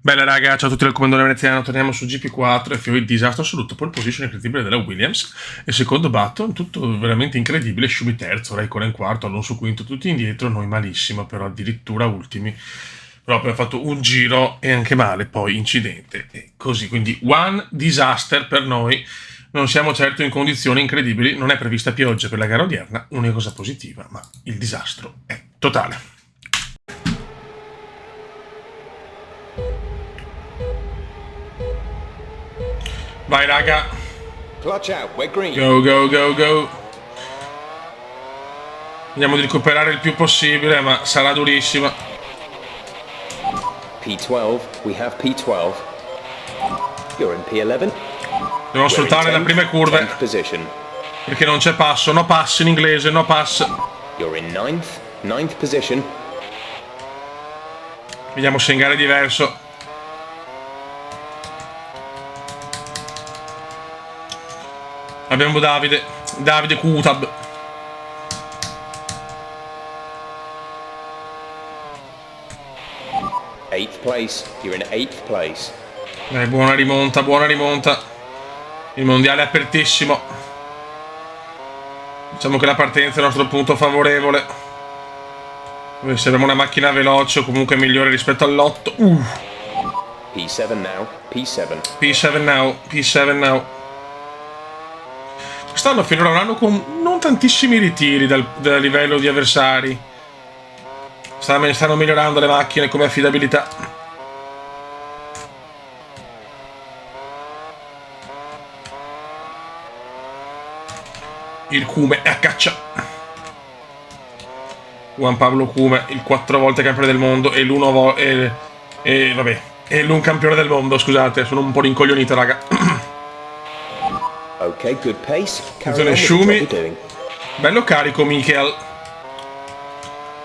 Bella raga, ciao a tutti dal comandante veneziano, torniamo su GP4 e FO il disastro assoluto, pole position incredibile della Williams e secondo Button, tutto veramente incredibile, Schumi terzo, Raikkonen quarto, Alonso quinto, tutti indietro, noi malissimo, però addirittura ultimi. Però abbiamo fatto un giro e anche male, poi incidente e così, quindi one disaster per noi. Non siamo certo in condizioni incredibili, non è prevista pioggia per la gara odierna, unica cosa positiva, ma il disastro è totale. Vai raga. Clutch out, we're green. Go, go, go, go. Vediamo di recuperare il più possibile, ma sarà durissima. P12, we have P12. You're in P11. Devono sfruttare le prime curve, 10th position. perché non c'è passo. No pass in inglese, no pass. You're in ninth position. Vediamo se in gara è diverso. Abbiamo Davide Kutab. Eighth place, you're in 8th place. Buona rimonta, buona rimonta. Il mondiale è apertissimo. Diciamo che la partenza è il nostro punto favorevole. Se abbiamo una macchina veloce o comunque migliore rispetto all'8. P7 now, P7. P7 now, P7 now. Quest'anno finora un anno con non tantissimi ritiri dal livello di avversari. Stanno migliorando le macchine come affidabilità. Il Cume è a caccia. Juan Pablo Cume, il 4 volte campione del mondo e l'1 vabbè, e l'1 campione del mondo, scusate, sono un po' rincoglionito, raga. Ok, good pace. Attenzione Schumi. Bello carico Michael.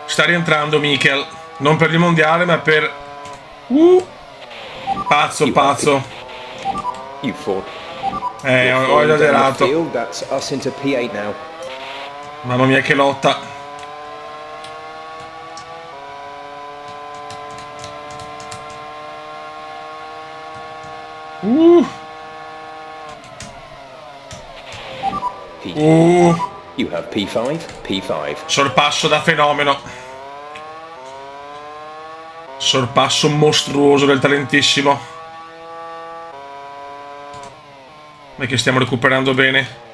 Sta rientrando Michael. Non per il mondiale, ma per... Pazzo. You fought. Ho esagerato. That's us into P8 now. Mamma mia che lotta. You have P5. Sorpasso da fenomeno. Sorpasso mostruoso del talentissimo. Ma che stiamo recuperando bene.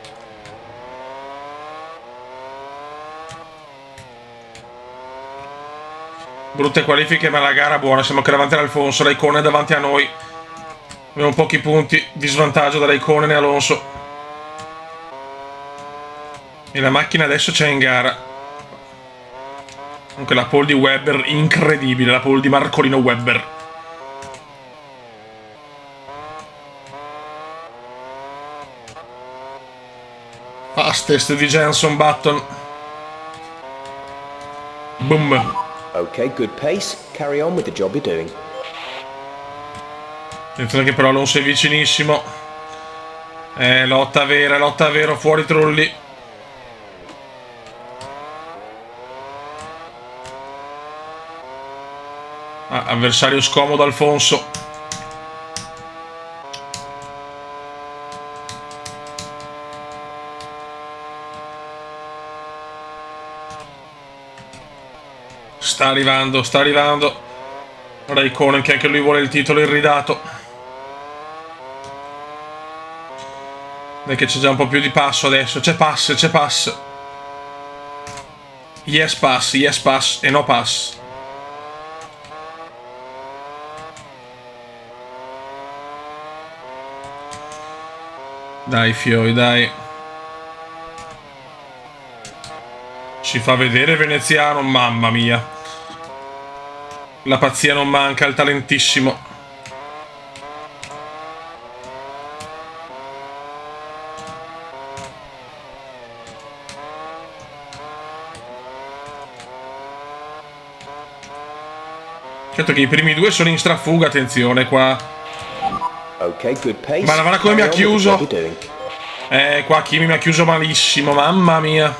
Brutte qualifiche ma la gara buona. Siamo anche davanti ad Alfonso. Raikkonen è davanti a noi. Abbiamo pochi punti di svantaggio da Raikkonen e Alonso. E la macchina adesso c'è in gara. Anche la pole di Webber, incredibile, la pole di Marcolino Webber. Fastest di Jenson Button. Boom. Ok, good pace. Carry on with the job you're doing. Attenzione che però Alonso è vicinissimo. Lotta vera, fuori trulli. Avversario scomodo Alfonso. Sta arrivando. Raikkonen che anche lui vuole il titolo irridato. Dai che c'è già un po' più di passo adesso. C'è pass. Yes pass e no pass. Dai Fioi, dai. Ci fa vedere veneziano, mamma mia. La pazzia non manca, il talentissimo. Certo che i primi due sono in strafuga, attenzione qua. Ok, good pace. Ma guarda come mi ha chiuso. Qua Kimi mi ha chiuso malissimo, mamma mia.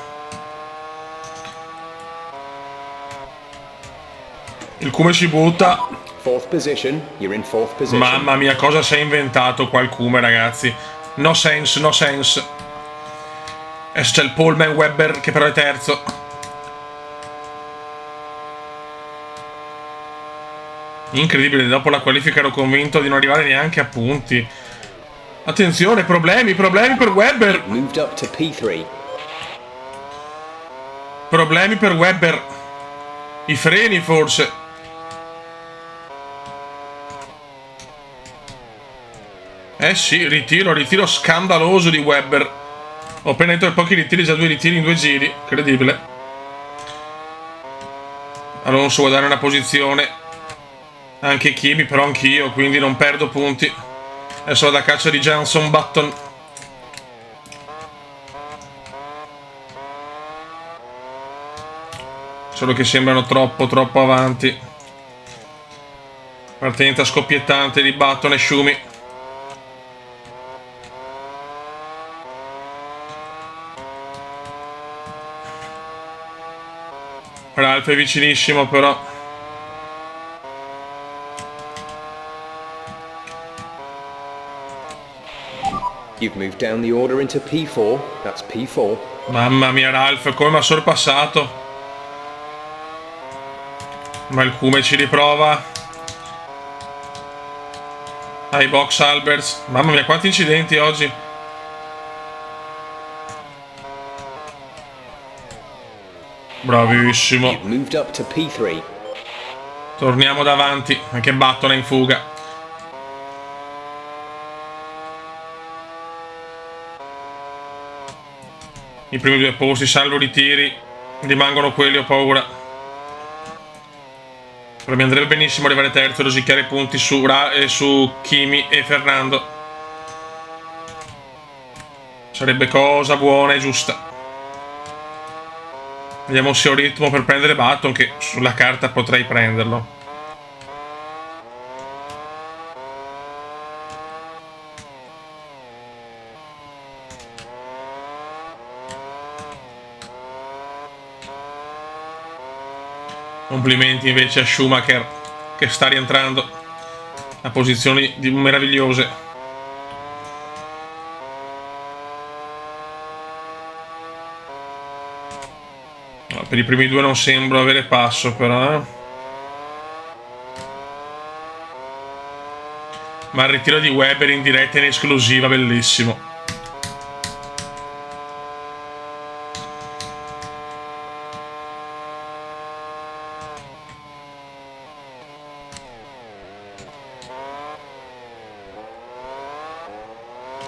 Il Cume si butta. Fourth position. You're in fourth position. Mamma mia, cosa si è inventato qualcuno, ragazzi? No sense, no sense. E c'è il Pullman Webber che però è terzo. Incredibile, dopo la qualifica ero convinto di non arrivare neanche a punti. Attenzione, problemi per Webber. Moved up to P3. Problemi per Webber. I freni forse. Eh sì, ritiro scandaloso di Webber. Ho appena detto pochi ritiri, già 2 ritiri in 2 giri. Incredibile. Alonso vuole dare una posizione. Anche Kimi, però anch'io, quindi non perdo punti. Adesso vado a caccia di Jenson Button. Solo che sembrano troppo avanti. Partenza scoppiettante di Button e Schumi. Ralph è vicinissimo però. You've moved down the order into P4. That's P4. Mamma mia, Ralph, come mi ha sorpassato. Ma il Cume ci riprova. Ai box Alberts. Mamma mia, quanti incidenti oggi. Bravissimo. You've moved up to P3. Torniamo davanti. Anche Button è in fuga. I primi 2 posti, salvo ritiri, rimangono quelli, ho paura. Però mi andrebbe benissimo arrivare terzo e rosicchiare i punti su Kimi e Fernando. Sarebbe cosa buona e giusta. Vediamo se ho ritmo per prendere Button, che sulla carta potrei prenderlo. Complimenti invece a Schumacher che sta rientrando a posizioni meravigliose. No, per i primi 2 non sembro avere passo però. Ma il ritiro di Webber in diretta in esclusiva, bellissimo.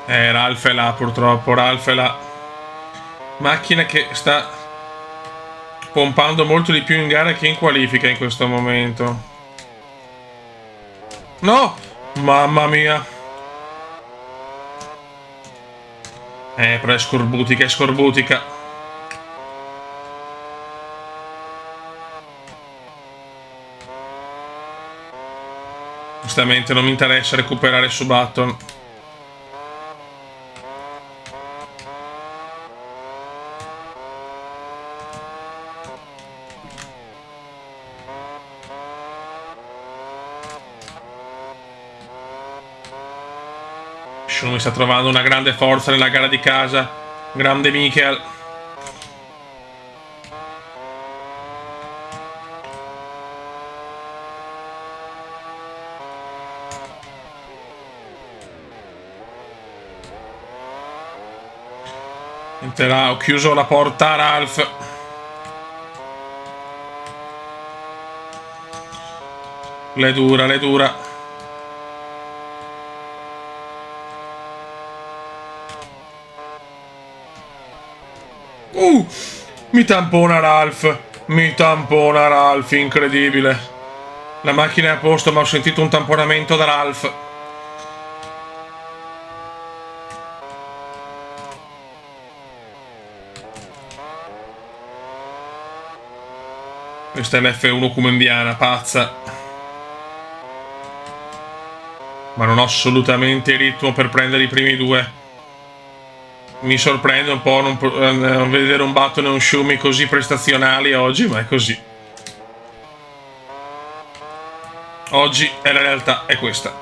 Ralph è là purtroppo, Ralph è là. Macchina che sta pompando molto di più in gara che in qualifica in questo momento. No! Mamma mia! Però è scorbutica. Giustamente non mi interessa recuperare su Button. Schumi sta trovando una grande forza nella gara di casa. Grande Michael. Entrerà, ho chiuso la porta a Ralph. L'è dura. Mi tampona Ralph, incredibile. La macchina è a posto, ma ho sentito un tamponamento da Ralph. Questa è l'F1 cumendiana, pazza. Ma non ho assolutamente il ritmo per prendere i primi 2. Mi sorprende un po' non vedere un Button e un Schumi così prestazionali oggi, ma è così. Oggi è la realtà, è questa.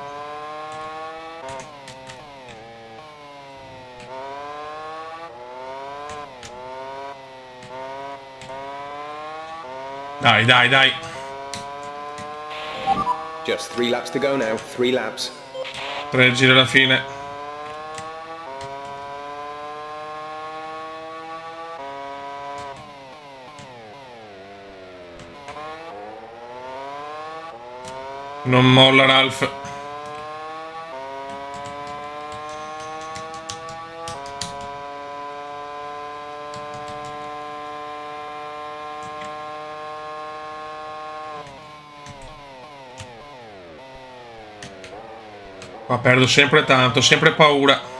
Dai, dai, dai. Just 3 laps to go now. 3 laps. 3 giri alla fine. Non molla Ralph. Ma perdo sempre tanto, sempre paura.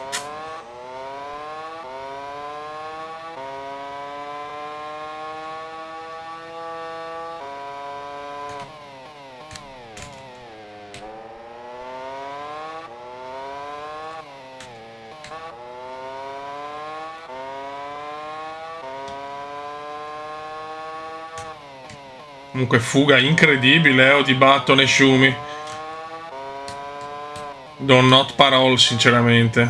Comunque fuga incredibile, di Button e Schumi. Do not parole, sinceramente.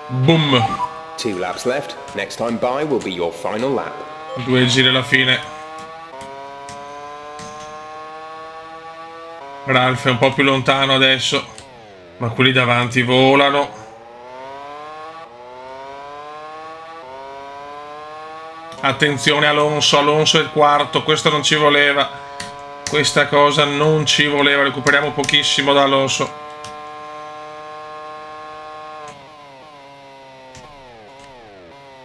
Boom. 2 laps left. Next time by will be your final lap. 2 giri alla fine. Ralph è un po' più lontano adesso, ma quelli davanti volano. Attenzione Alonso, Alonso è il quarto, questo non ci voleva. Questa cosa non ci voleva, recuperiamo pochissimo da Alonso.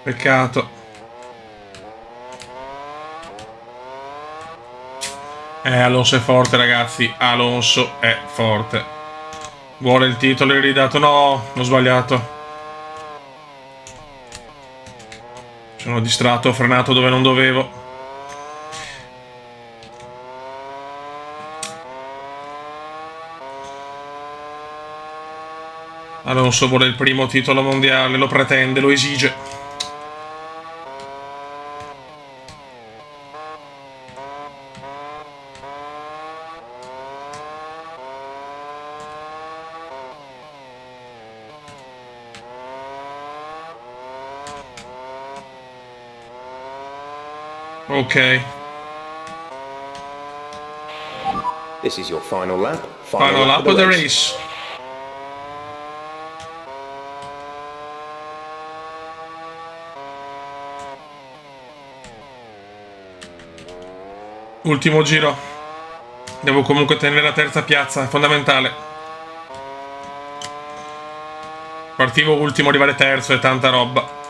Peccato. Alonso è forte, ragazzi. Alonso è forte. Vuole il titolo e ridato. No, ho sbagliato. Sono distratto, ho frenato dove non dovevo. Alonso vuole il primo titolo mondiale, lo pretende, lo esige. Ok. This is your final lap. Final lap of the race. Ultimo giro. Devo comunque tenere la terza piazza, è fondamentale. Partivo ultimo, arrivare terzo è tanta roba.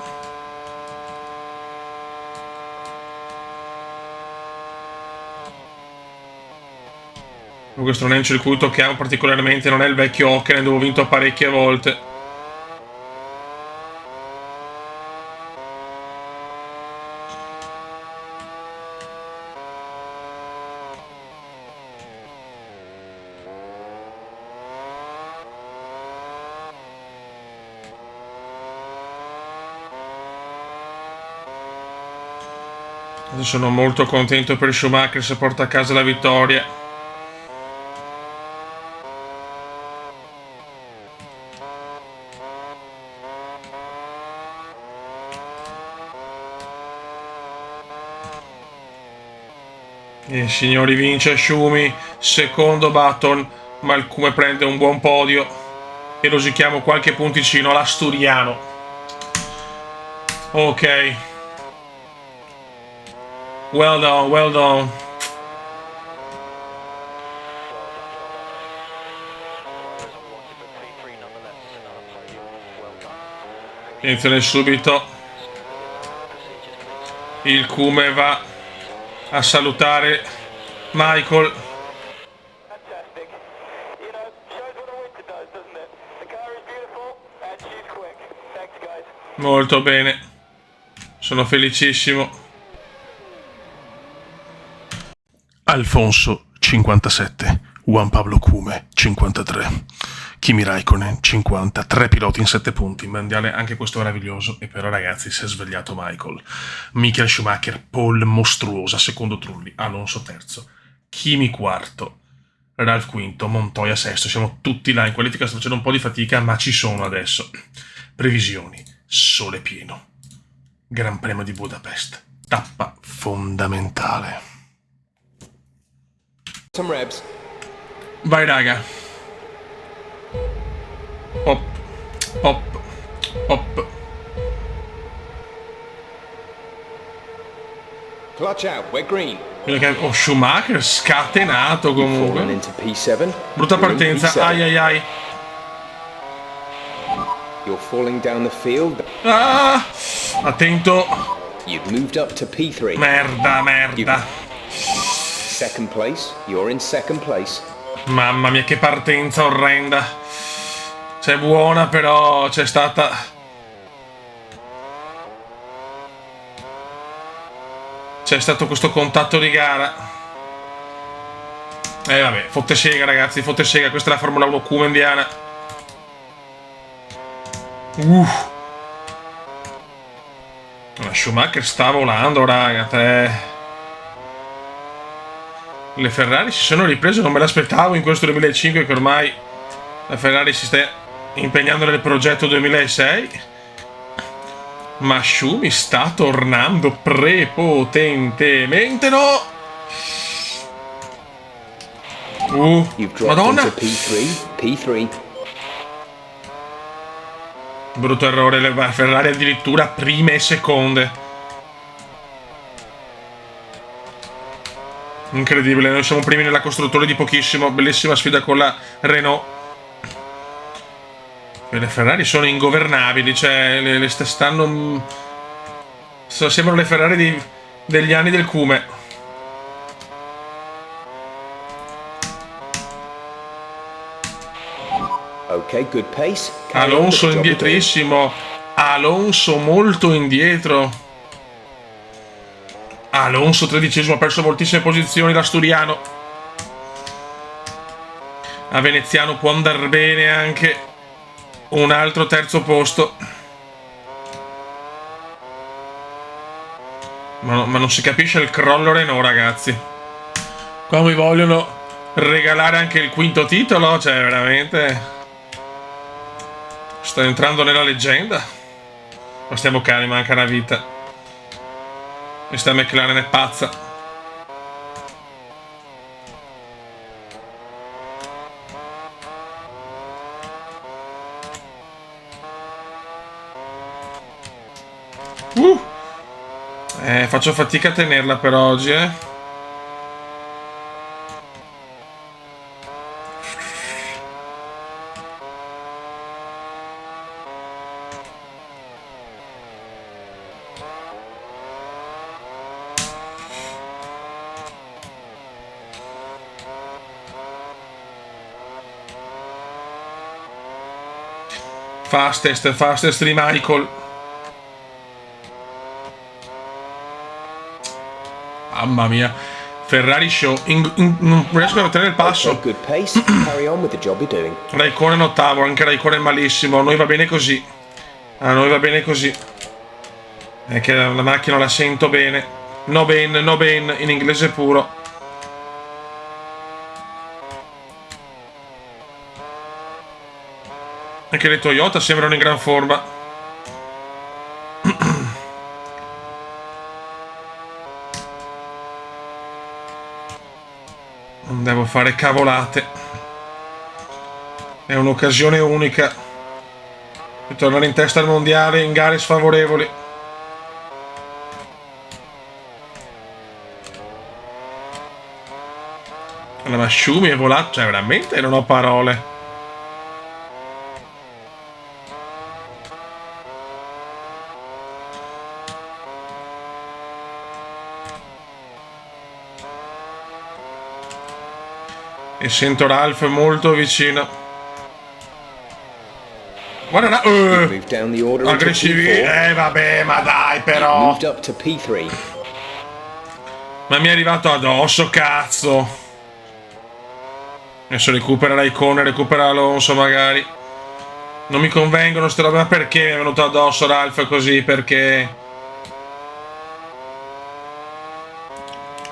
Questo non è un circuito che amo particolarmente, non è il vecchio Hockenheim dove ho vinto parecchie volte. Sono molto contento per Schumacher se porta a casa la vittoria. E signori, vince Schumi, secondo Button, ma il Come prende un buon podio e rosichiamo qualche punticino all'asturiano. Ok. Well done, well done. Attenzione subito. Il Come va a salutare Michael. Molto bene, sono felicissimo. Alfonso 57, Juan Pablo Cume 53, Kimi Raikkonen 50, 3 piloti in 7 punti, mondiale anche questo meraviglioso. E però ragazzi si è svegliato Michael, Michael Schumacher pole mostruosa, secondo Trulli, Alonso terzo, Kimi quarto, Ralf quinto, Montoya sesto. Siamo tutti là in qualifica, sto facendo un po' di fatica ma ci sono adesso. Previsioni, sole pieno, Gran Premio di Budapest, tappa fondamentale. Some revs. Vai raga. Pop, pop, pop. Clutch out, we're green. Oh, Schumacher scatenato Falling comunque. into P7. Brutta You're in partenza, P7. ai ai ai. You're falling down the field. Ah, attento. You've moved up to P3. Merda, merda. Second place. You're in second place. Mamma mia che partenza orrenda. C'è buona però c'è stata... C'è stato questo contatto di gara. Vabbè, fotte sega ragazzi, fotte sega. Questa è la Formula 1 Cume indiana. Ma Schumacher sta volando raga, te. Le Ferrari si sono riprese, non me l'aspettavo in questo 2005 che ormai la Ferrari si sta impegnando nel progetto 2006. Ma Schumi sta tornando prepotentemente, no! You've dropped Madonna! into P3. P3. Brutto errore, le Ferrari addirittura prime e seconde. Incredibile, noi siamo primi nella costruttore di pochissimo. Bellissima sfida con la Renault. E le Ferrari sono ingovernabili, cioè le stanno... Sembrano le Ferrari degli anni del Cume. Okay, good pace. Alonso indietrissimo. Alonso molto indietro. Alonso 13esimo, ha perso moltissime posizioni l'asturiano. A Veneziano può andare bene anche un altro terzo posto. Ma non si capisce il crollo Renault ragazzi. Qua mi vogliono regalare anche il quinto titolo, cioè veramente... Sto entrando nella leggenda. Ma stiamo calmi, manca una vita. Questa McLaren è pazza. Faccio fatica a tenerla per oggi, Fastest di Michael. Mamma mia, Ferrari show. Non riesco a tenere il passo. Good pace. Carry on with the job you're doing. Raikkonen ottavo, anche Raikkonen malissimo. A noi va bene così. A noi va bene così. È che la macchina la sento bene. No ben, in inglese puro. Anche le Toyota sembrano in gran forma. Non devo fare cavolate. È un'occasione unica per tornare in testa al mondiale in gare sfavorevoli. Ma Schumi è volato, cioè veramente non ho parole. E sento Ralf molto vicino. Guarda, Moved down the order into aggressivi. P4. Vabbè, ma dai però. Moved up to P3. Ma mi è arrivato addosso, cazzo. Adesso recupera Raikkonen, recupera Alonso magari. Non mi convengono ste robe, ma perché mi è venuto addosso Ralf così? Perché?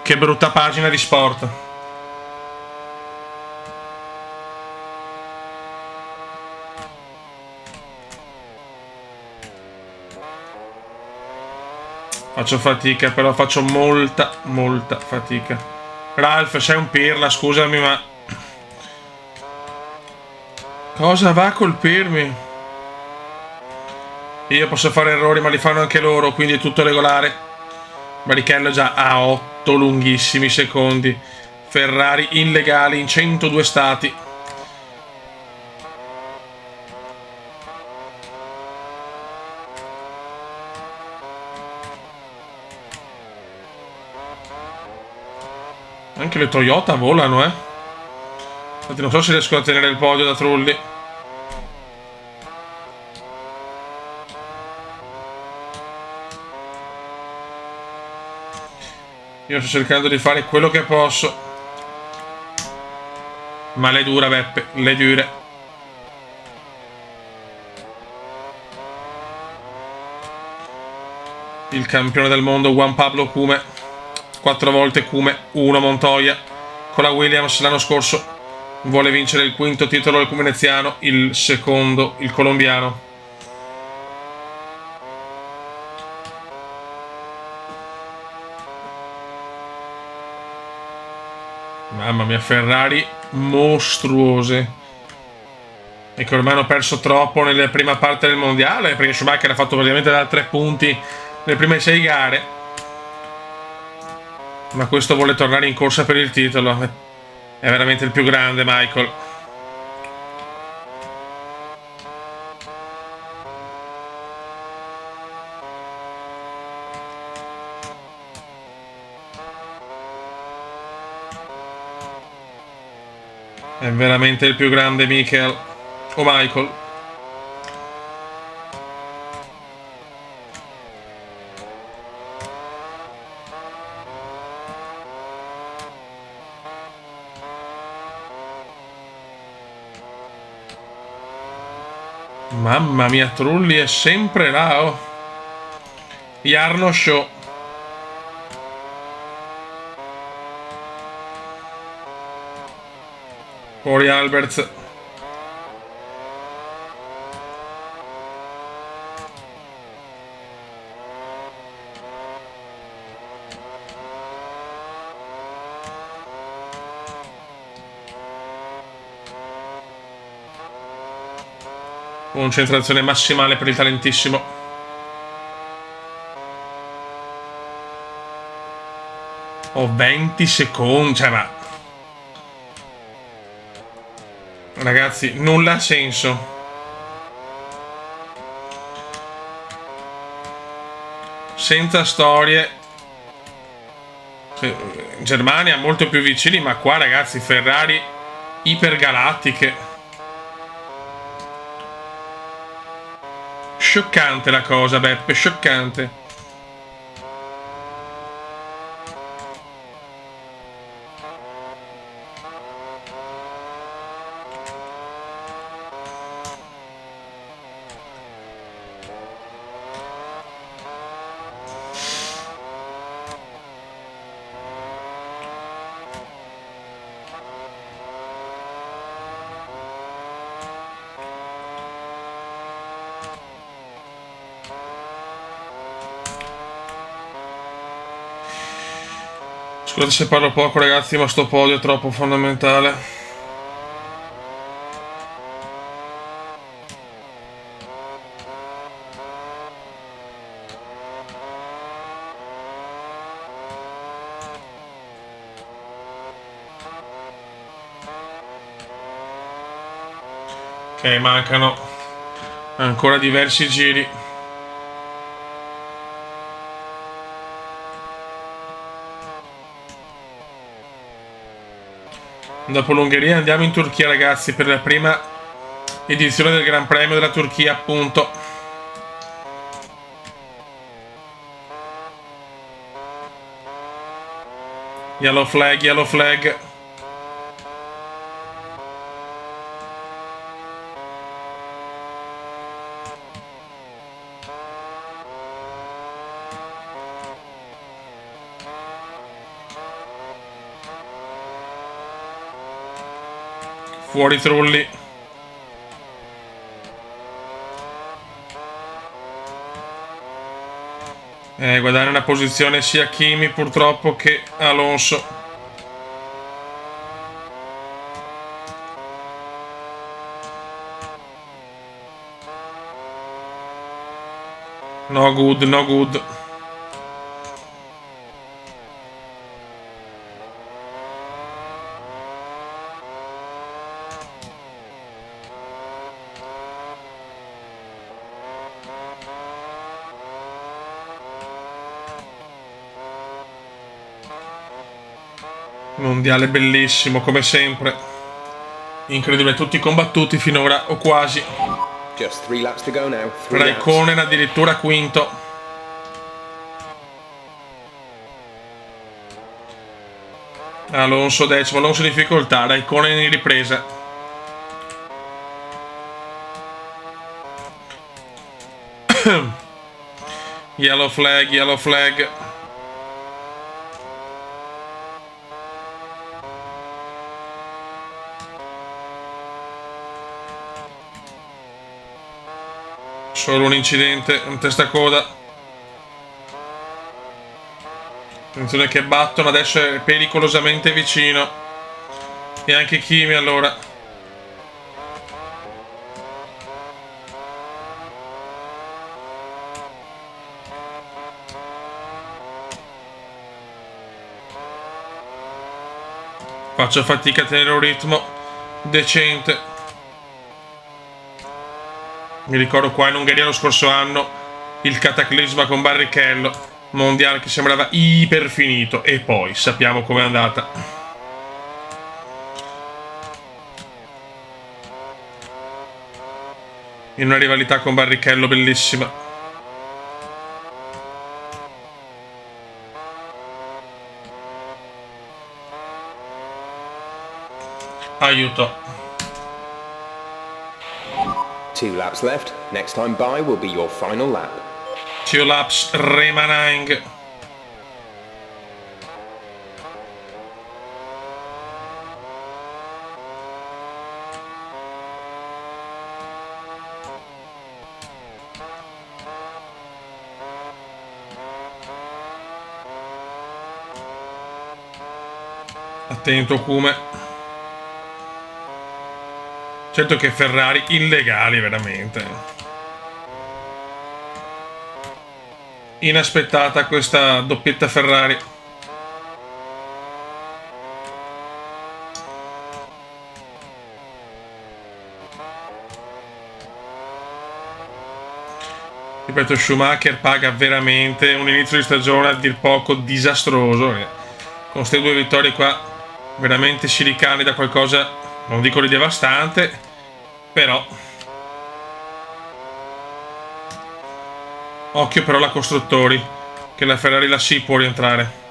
Che brutta pagina di sport. Faccio fatica, però faccio molta fatica. Ralf, sei un pirla, scusami, ma... Cosa va a colpirmi? Io posso fare errori, ma li fanno anche loro, quindi è tutto regolare. Barrichello già a 8 lunghissimi secondi. Ferrari illegali in 102 stati. Anche le Toyota volano, Infatti non so se riesco a tenere il podio da Trulli. Io sto cercando di fare quello che posso. Ma le dura, Beppe, le dure. Il campione del mondo Juan Pablo Cume. 4 volte Cume, 1 Montoya. Con la Williams l'anno scorso vuole vincere il quinto titolo del veneziano, il secondo il colombiano. Mamma mia, Ferrari mostruose. E che ormai hanno perso troppo nella prima parte del mondiale, perché Schumacher ha fatto praticamente da 3 punti nelle prime 6 gare. Ma questo vuole tornare in corsa per il titolo. È veramente il più grande, Michael. È veramente il più grande, Michael. O Michael. Mamma mia, Trulli è sempre là, oh. Jarno Show. Corey Alberts. Concentrazione massimale per il talentissimo. Ho 20 secondi, cioè ma... Ragazzi, nulla ha senso. Senza storie. Germania molto più vicini, ma qua ragazzi, Ferrari ipergalattiche. Scioccante la cosa, Beppe, scioccante. Scusate se parlo poco ragazzi, ma sto podio è troppo fondamentale. Ok, mancano ancora diversi giri. Dopo l'Ungheria andiamo in Turchia ragazzi per la prima edizione del Gran Premio della Turchia, appunto. Yellow flag, yellow flag. Fuori Trulli. Guadagna una posizione sia Kimi purtroppo che Alonso. No good, no good. Mondiale bellissimo, come sempre. Incredibile, tutti combattuti finora, o quasi. Just 3 laps to go now. 3 laps. Raikkonen addirittura quinto. Alonso decimo, Alonso in difficoltà, Raikkonen in ripresa. Yellow flag, yellow flag. Solo un incidente, un testacoda. Attenzione che battono, adesso è pericolosamente vicino. E anche Kimi allora. Faccio fatica a tenere un ritmo decente. Mi ricordo qua in Ungheria lo scorso anno il cataclisma con Barrichello, mondiale che sembrava iper finito, e poi sappiamo com'è andata. In una rivalità con Barrichello bellissima. Aiuto. 2 laps left. Next time by will be your final lap. 2 laps remaining. Attento Come. Certo che Ferrari illegali veramente. Inaspettata questa doppietta Ferrari. Ripeto, Schumacher paga veramente un inizio di stagione a dir poco disastroso. Con queste 2 vittorie qua veramente si ricane da qualcosa, non dico di devastante, però occhio però alla costruttori, che la Ferrari la sì può rientrare.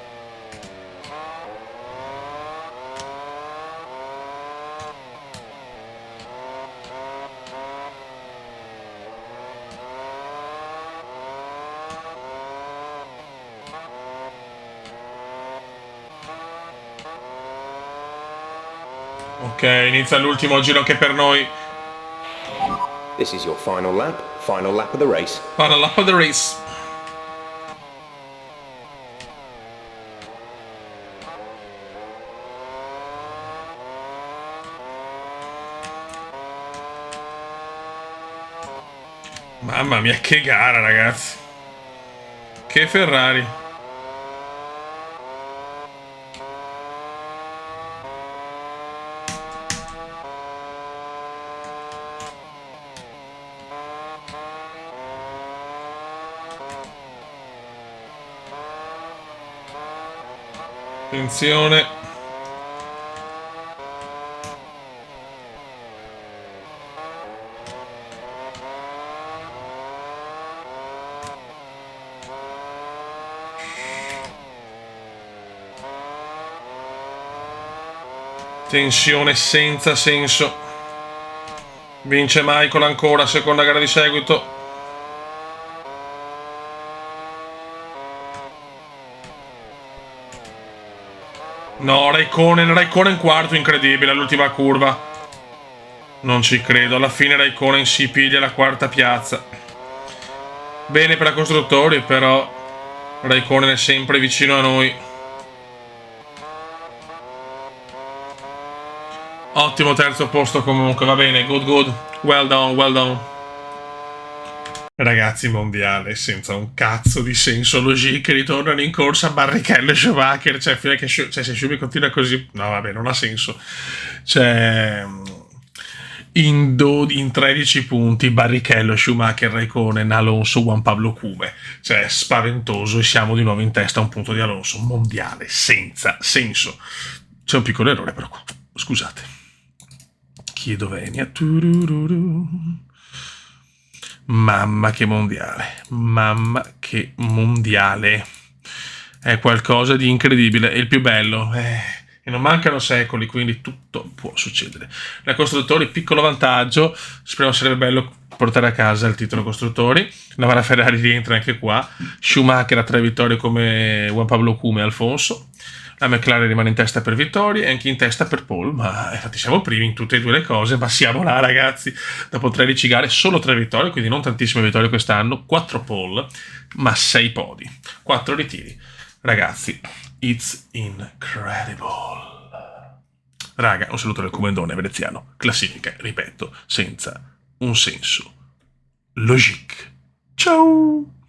Ok, inizia l'ultimo giro anche per noi. This is your final lap of the race. Final lap of the race. Mamma mia, che gara, ragazzi. Che Ferrari. Attenzione. Tensione senza senso. Vince Michael ancora, seconda gara di seguito. No, Raikkonen quarto, incredibile all'ultima curva. Non ci credo, alla fine Raikkonen si piglia la quarta piazza. Bene per la costruttori, però Raikkonen è sempre vicino a noi. Ottimo terzo posto comunque, va bene, good good, well done, well done. Ragazzi, mondiale senza un cazzo di senso. Logic che ritornano in corsa, Barrichello e Schumacher, cioè fino a che se Schumi continua così, no vabbè, non ha senso. Cioè in 13 punti Barrichello, Schumacher, Raikkonen, Alonso, Juan Pablo Cume, cioè spaventoso, e siamo di nuovo in testa a un punto di Alonso. Mondiale senza senso. C'è un piccolo errore però qua, scusate. Chiedo venia. Turururu. Mamma che mondiale, mamma che mondiale, è qualcosa di incredibile, è il più bello, e non mancano secoli, quindi tutto può succedere. La costruttori, piccolo vantaggio, speriamo sarebbe bello portare a casa il titolo costruttori. La Ferrari rientra anche qua, Schumacher ha 3 vittorie come Juan Pablo Cume e Alfonso. La McLaren rimane in testa per vittorie e anche in testa per pole, ma infatti siamo primi in tutte e due le cose, ma siamo là ragazzi, dopo 13 gare solo 3 vittorie, quindi non tantissime vittorie quest'anno, 4 pole, ma 6 podi, 4 ritiri. Ragazzi, it's incredible. Raga, un saluto dal comandone veneziano, classifica, ripeto, senza un senso. Logique. Ciao!